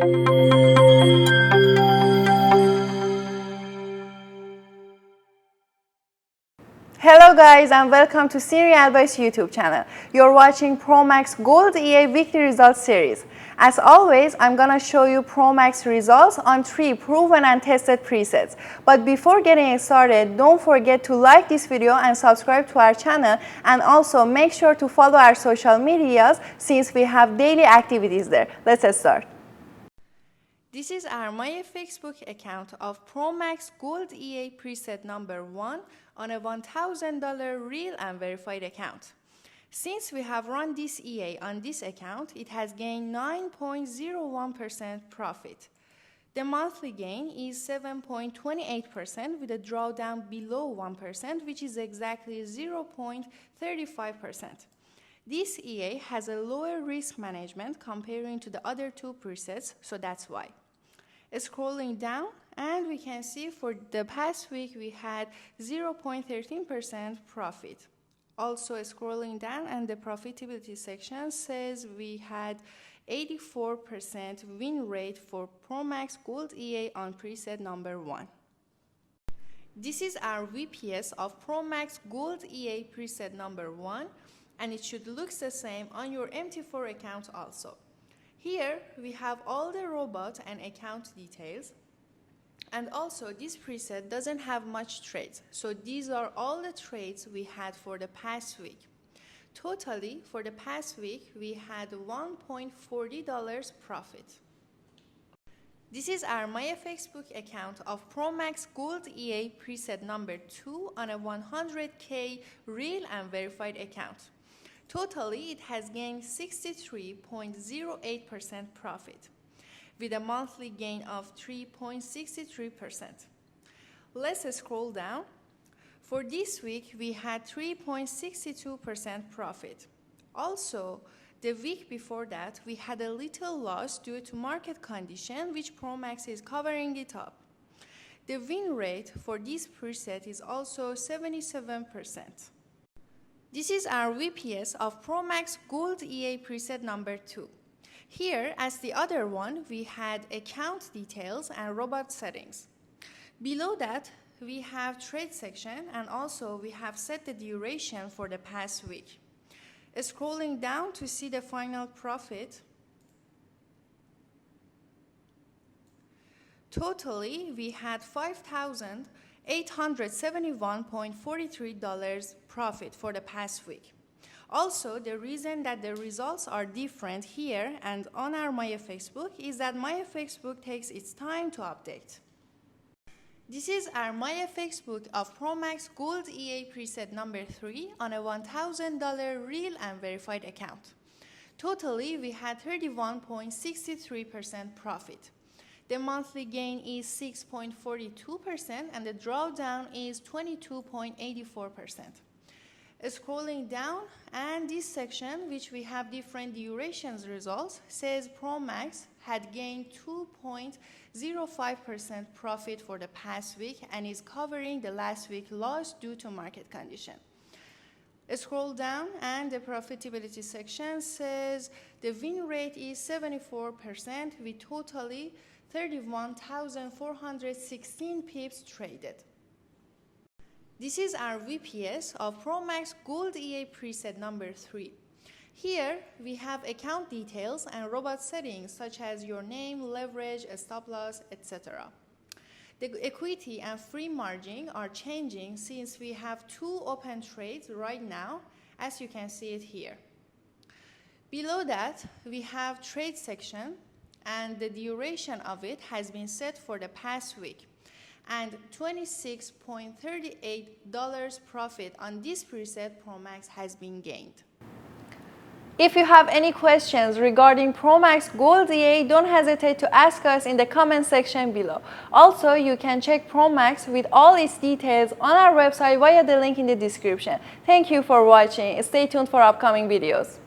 Hello guys and welcome to Siri Advice YouTube channel. You're watching Promax Gold EA Weekly Results series. As always, I'm gonna show you Promax results on 3 proven and tested presets. But before getting started, don't forget to like this video and subscribe to our channel, and also make sure to follow our social medias since we have daily activities there. Let's start. This is our Myfxbook account of Promax Gold EA preset number 1 on a $1,000 real and verified account. Since we have run this EA on this account, it has gained 9.01% profit. The monthly gain is 7.28% with a drawdown below 1%, which is exactly 0.35%. This EA has a lower risk management comparing to the other 2 presets, so that's why. Scrolling down, and we can see for the past week we had 0.13% profit. Also scrolling down, and the profitability section says we had 84% win rate for Promax Gold EA on preset number 1. This is our VPS of Promax Gold EA preset number 1, and it should look the same on your MT4 account also. Here we have all the robot and account details, and also this preset doesn't have much trades, so these are all the trades we had for the past week. Totally for the past week we had $1.40 profit. This is our Myfxbook account of Promax Gold EA preset number 2 on a 100K real and verified account. Totally, it has gained 63.08% profit, with a monthly gain of 3.63%. Let's scroll down. For this week, we had 3.62% profit. Also, the week before that, we had a little loss due to market condition, which Promax is covering it up. The win rate for this preset is also 77%. This is our VPS of Promax Gold EA preset number 2. Here, as the other one, we had account details and robot settings. Below that, we have trade section, and also we have set the duration for the past week. Scrolling down to see the final profit, totally we had $5,871.43 profit for the past week. Also, the reason that the results are different here and on our Myfxbook is that Myfxbook takes its time to update. This is our Myfxbook of Promax Gold EA preset number 3 on a $1,000 real and verified account. Totally, we had 31.63% profit. The monthly gain is 6.42% and the drawdown is 22.84%. Scrolling down, and this section, which we have different durations results, says Promax had gained 2.05% profit for the past week and is covering the last week loss due to market condition. Scroll down, and the profitability section says the win rate is 74% with totally 31,416 pips traded. This is our VPS of Promax Gold EA preset number 3. Here we have account details and robot settings such as your name, leverage, stop loss, etc. The equity and free margin are changing since we have 2 open trades right now, as you can see it here. Below that, we have trade section, and the duration of it has been set for the past week, and $26.38 profit on this preset Promax has been gained. If you have any questions regarding Promax Gold EA, don't hesitate to ask us in the comment section below. Also, you can check Promax with all its details on our website via the link in the description. Thank you for watching. Stay tuned for upcoming videos.